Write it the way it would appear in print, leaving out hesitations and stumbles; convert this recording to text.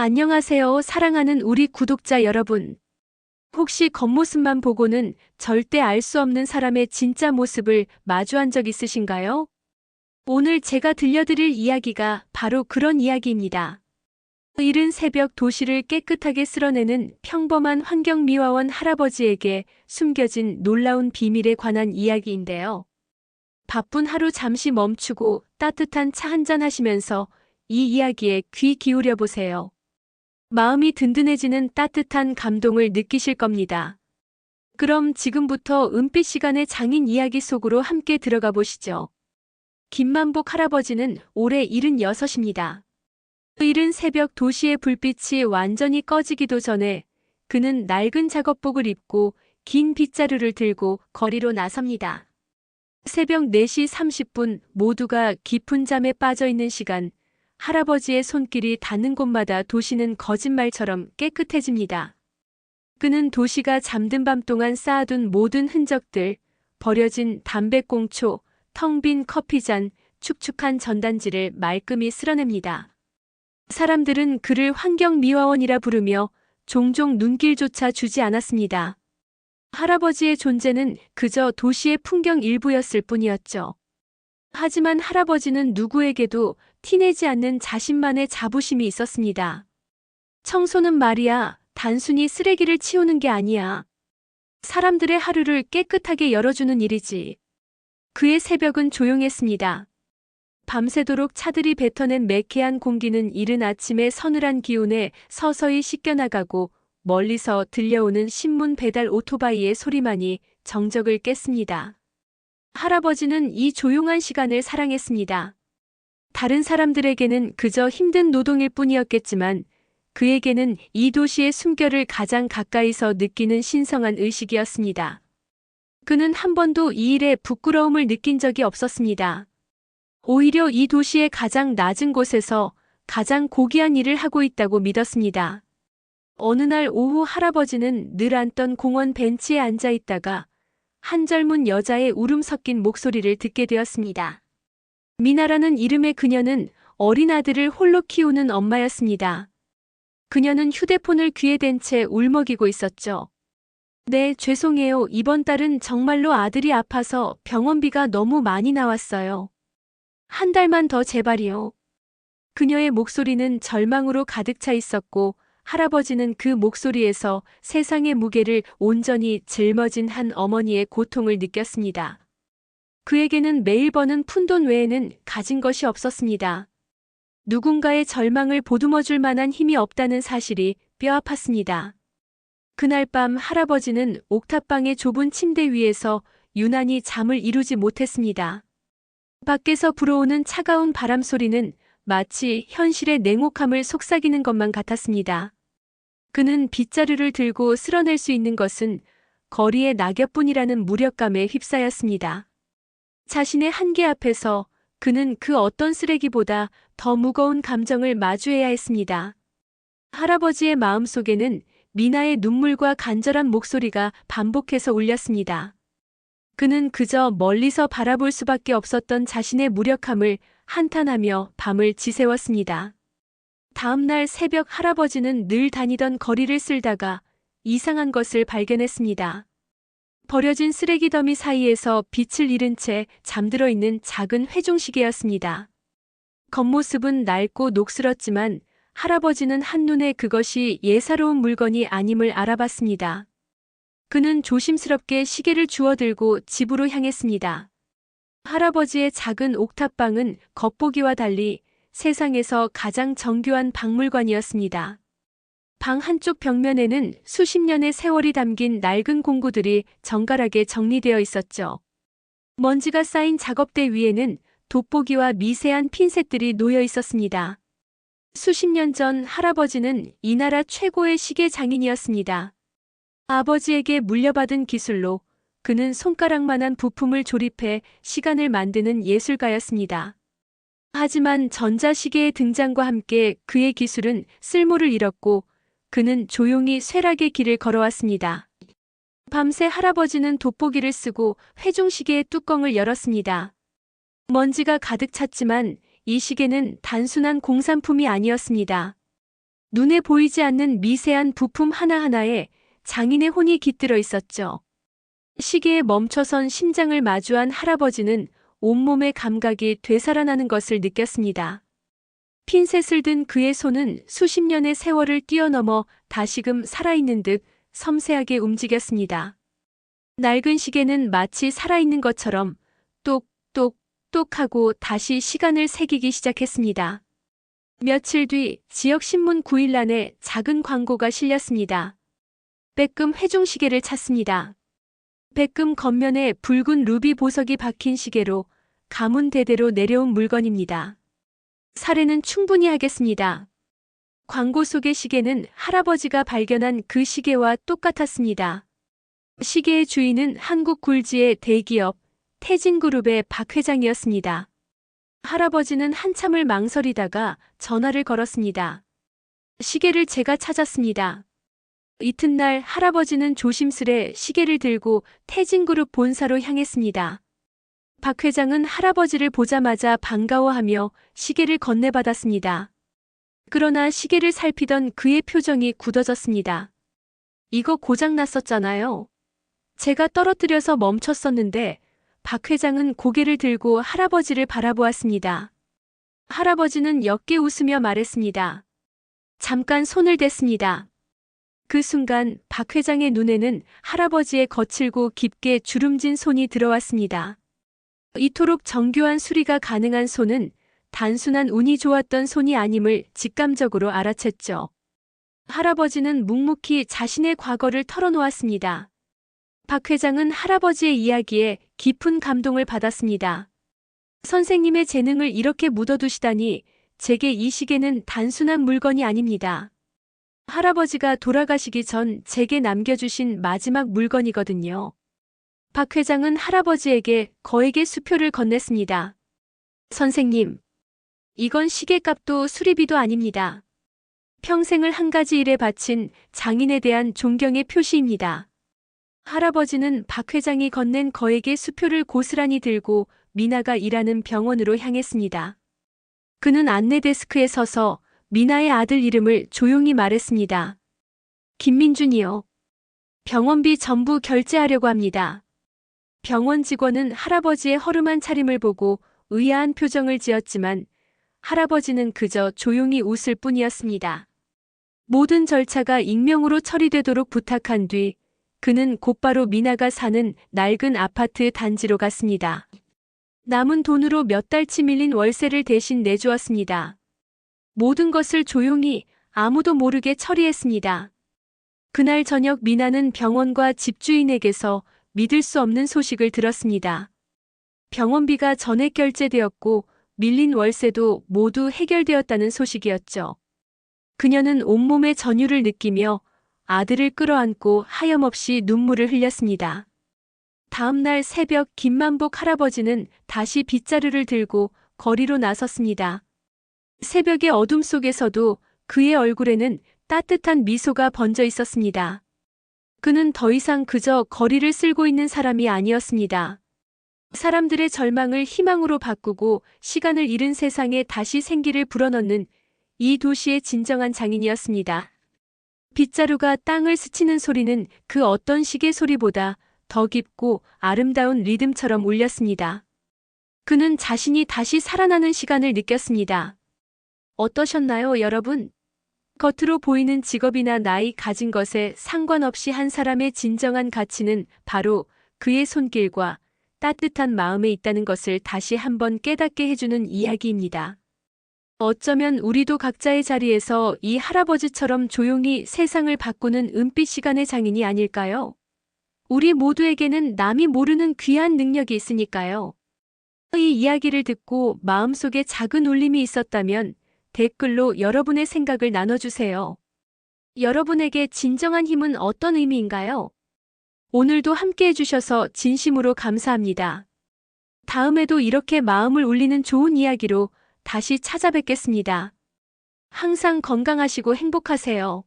안녕하세요, 사랑하는 우리 구독자 여러분. 혹시 겉모습만 보고는 절대 알 수 없는 사람의 진짜 모습을 마주한 적 있으신가요? 오늘 제가 들려드릴 이야기가 바로 그런 이야기입니다. 이른 새벽 도시를 깨끗하게 쓸어내는 평범한 환경미화원 할아버지에게 숨겨진 놀라운 비밀에 관한 이야기인데요. 바쁜 하루 잠시 멈추고 따뜻한 차 한잔 하시면서 이 이야기에 귀 기울여 보세요. 마음이 든든해지는 따뜻한 감동을 느끼실 겁니다. 그럼 지금부터 은빛 시간의 장인 이야기 속으로 함께 들어가 보시죠. 김만복 할아버지는 올해 76입니다. 이른 새벽 도시의 불빛이 완전히 꺼지기도 전에 그는 낡은 작업복을 입고 긴 빗자루를 들고 거리로 나섭니다. 새벽 4시 30분 모두가 깊은 잠에 빠져 있는 시간, 할아버지의 손길이 닿는 곳마다 도시는 거짓말처럼 깨끗해집니다. 그는 도시가 잠든 밤 동안 쌓아둔 모든 흔적들, 버려진 담배꽁초, 텅 빈 커피잔, 축축한 전단지를 말끔히 쓸어냅니다. 사람들은 그를 환경미화원이라 부르며 종종 눈길조차 주지 않았습니다. 할아버지의 존재는 그저 도시의 풍경 일부였을 뿐이었죠. 하지만 할아버지는 누구에게도 티내지 않는 자신만의 자부심이 있었습니다. 청소는 말이야, 단순히 쓰레기를 치우는 게 아니야. 사람들의 하루를 깨끗하게 열어주는 일이지. 그의 새벽은 조용했습니다. 밤새도록 차들이 뱉어낸 매캐한 공기는 이른 아침의 서늘한 기온에 서서히 씻겨나가고 멀리서 들려오는 신문 배달 오토바이의 소리만이 정적을 깼습니다. 할아버지는 이 조용한 시간을 사랑했습니다. 다른 사람들에게는 그저 힘든 노동일 뿐이었겠지만 그에게는 이 도시의 숨결을 가장 가까이서 느끼는 신성한 의식이었습니다. 그는 한 번도 이 일에 부끄러움을 느낀 적이 없었습니다. 오히려 이 도시의 가장 낮은 곳에서 가장 고귀한 일을 하고 있다고 믿었습니다. 어느 날 오후 할아버지는 늘 앉던 공원 벤치에 앉아 있다가 한 젊은 여자의 울음 섞인 목소리를 듣게 되었습니다. 미나라는 이름의 그녀는 어린 아들을 홀로 키우는 엄마였습니다. 그녀는 휴대폰을 귀에 댄 채 울먹이고 있었죠. 네, 죄송해요. 이번 달은 정말로 아들이 아파서 병원비가 너무 많이 나왔어요. 한 달만 더 제발이요. 그녀의 목소리는 절망으로 가득 차 있었고 할아버지는 그 목소리에서 세상의 무게를 온전히 짊어진 한 어머니의 고통을 느꼈습니다. 그에게는 매일 버는 푼돈 외에는 가진 것이 없었습니다. 누군가의 절망을 보듬어줄 만한 힘이 없다는 사실이 뼈아팠습니다. 그날 밤 할아버지는 옥탑방의 좁은 침대 위에서 유난히 잠을 이루지 못했습니다. 밖에서 불어오는 차가운 바람 소리는 마치 현실의 냉혹함을 속삭이는 것만 같았습니다. 그는 빗자루를 들고 쓸어낼 수 있는 것은 거리의 낙엽뿐이라는 무력감에 휩싸였습니다. 자신의 한계 앞에서 그는 그 어떤 쓰레기보다 더 무거운 감정을 마주해야 했습니다. 할아버지의 마음속에는 미나의 눈물과 간절한 목소리가 반복해서 울렸습니다. 그는 그저 멀리서 바라볼 수밖에 없었던 자신의 무력함을 한탄하며 밤을 지새웠습니다. 다음 날 새벽 할아버지는 늘 다니던 거리를 쓸다가 이상한 것을 발견했습니다. 버려진 쓰레기 더미 사이에서 빛을 잃은 채 잠들어 있는 작은 회중시계였습니다. 겉모습은 낡고 녹슬었지만 할아버지는 한눈에 그것이 예사로운 물건이 아님을 알아봤습니다. 그는 조심스럽게 시계를 주워들고 집으로 향했습니다. 할아버지의 작은 옥탑방은 겉보기와 달리 세상에서 가장 정교한 박물관이었습니다. 방 한쪽 벽면에는 수십 년의 세월이 담긴 낡은 공구들이 정갈하게 정리되어 있었죠. 먼지가 쌓인 작업대 위에는 돋보기와 미세한 핀셋들이 놓여 있었습니다. 수십 년 전 할아버지는 이 나라 최고의 시계 장인이었습니다. 아버지에게 물려받은 기술로 그는 손가락만한 부품을 조립해 시간을 만드는 예술가였습니다. 하지만 전자시계의 등장과 함께 그의 기술은 쓸모를 잃었고 그는 조용히 쇠락의 길을 걸어왔습니다. 밤새 할아버지는 돋보기를 쓰고 회중시계의 뚜껑을 열었습니다. 먼지가 가득 찼지만 이 시계는 단순한 공산품이 아니었습니다. 눈에 보이지 않는 미세한 부품 하나하나에 장인의 혼이 깃들어 있었죠. 시계에 멈춰선 심장을 마주한 할아버지는 온몸의 감각이 되살아나는 것을 느꼈습니다. 핀셋을 든 그의 손은 수십 년의 세월을 뛰어넘어 다시금 살아있는 듯 섬세하게 움직였습니다. 낡은 시계는 마치 살아있는 것처럼 똑똑똑 하고 다시 시간을 새기기 시작했습니다. 며칠 뒤 지역신문 9일란에 작은 광고가 실렸습니다. 빼끔 회중시계를 찾습니다. 빼끔 겉면에 붉은 루비 보석이 박힌 시계로 가문 대대로 내려온 물건입니다. 사례는 충분히 하겠습니다. 광고 속의 시계는 할아버지가 발견한 그 시계와 똑같았습니다. 시계의 주인은 한국 굴지의 대기업 태진그룹의 박 회장이었습니다. 할아버지는 한참을 망설이다가 전화를 걸었습니다. 시계를 제가 찾았습니다. 이튿날 할아버지는 조심스레 시계를 들고 태진그룹 본사로 향했습니다. 박 회장은 할아버지를 보자마자 반가워하며 시계를 건네받았습니다. 그러나 시계를 살피던 그의 표정이 굳어졌습니다. 이거 고장 났었잖아요. 제가 떨어뜨려서 멈췄었는데. 박 회장은 고개를 들고 할아버지를 바라보았습니다. 할아버지는 옅게 웃으며 말했습니다. 잠깐 손을 댔습니다. 그 순간 박 회장의 눈에는 할아버지의 거칠고 깊게 주름진 손이 들어왔습니다. 이토록 정교한 수리가 가능한 손은 단순한 운이 좋았던 손이 아님을 직감적으로 알아챘죠. 할아버지는 묵묵히 자신의 과거를 털어놓았습니다. 박 회장은 할아버지의 이야기에 깊은 감동을 받았습니다. 선생님의 재능을 이렇게 묻어두시다니 제게 이 시계는 단순한 물건이 아닙니다. 할아버지가 돌아가시기 전 제게 남겨주신 마지막 물건이거든요. 박 회장은 할아버지에게 거액의 수표를 건넸습니다. 선생님, 이건 시계값도 수리비도 아닙니다. 평생을 한 가지 일에 바친 장인에 대한 존경의 표시입니다. 할아버지는 박 회장이 건넨 거액의 수표를 고스란히 들고 미나가 일하는 병원으로 향했습니다. 그는 안내 데스크에 서서 미나의 아들 이름을 조용히 말했습니다. 김민준이요. 병원비 전부 결제하려고 합니다. 병원 직원은 할아버지의 허름한 차림을 보고 의아한 표정을 지었지만 할아버지는 그저 조용히 웃을 뿐이었습니다. 모든 절차가 익명으로 처리되도록 부탁한 뒤 그는 곧바로 미나가 사는 낡은 아파트 단지로 갔습니다. 남은 돈으로 몇 달치 밀린 월세를 대신 내주었습니다. 모든 것을 조용히 아무도 모르게 처리했습니다. 그날 저녁 미나는 병원과 집주인에게서 믿을 수 없는 소식을 들었습니다. 병원비가 전액 결제되었고 밀린 월세도 모두 해결되었다는 소식이었죠. 그녀는 온몸에 전율을 느끼며 아들을 끌어안고 하염없이 눈물을 흘렸습니다. 다음 날 새벽 김만복 할아버지는 다시 빗자루를 들고 거리로 나섰습니다. 새벽의 어둠 속에서도 그의 얼굴에는 따뜻한 미소가 번져 있었습니다. 그는 더 이상 그저 거리를 쓸고 있는 사람이 아니었습니다. 사람들의 절망을 희망으로 바꾸고 시간을 잃은 세상에 다시 생기를 불어넣는 이 도시의 진정한 장인이었습니다. 빗자루가 땅을 스치는 소리는 그 어떤 시계 소리보다 더 깊고 아름다운 리듬처럼 울렸습니다. 그는 자신이 다시 살아나는 시간을 느꼈습니다. 어떠셨나요, 여러분? 겉으로 보이는 직업이나 나이 가진 것에 상관없이 한 사람의 진정한 가치는 바로 그의 손길과 따뜻한 마음에 있다는 것을 다시 한번 깨닫게 해주는 이야기입니다. 어쩌면 우리도 각자의 자리에서 이 할아버지처럼 조용히 세상을 바꾸는 은빛 시간의 장인이 아닐까요? 우리 모두에게는 남이 모르는 귀한 능력이 있으니까요. 이 이야기를 듣고 마음속에 작은 울림이 있었다면 댓글로 여러분의 생각을 나눠주세요. 여러분에게 진정한 힘은 어떤 의미인가요? 오늘도 함께 해주셔서 진심으로 감사합니다. 다음에도 이렇게 마음을 울리는 좋은 이야기로 다시 찾아뵙겠습니다. 항상 건강하시고 행복하세요.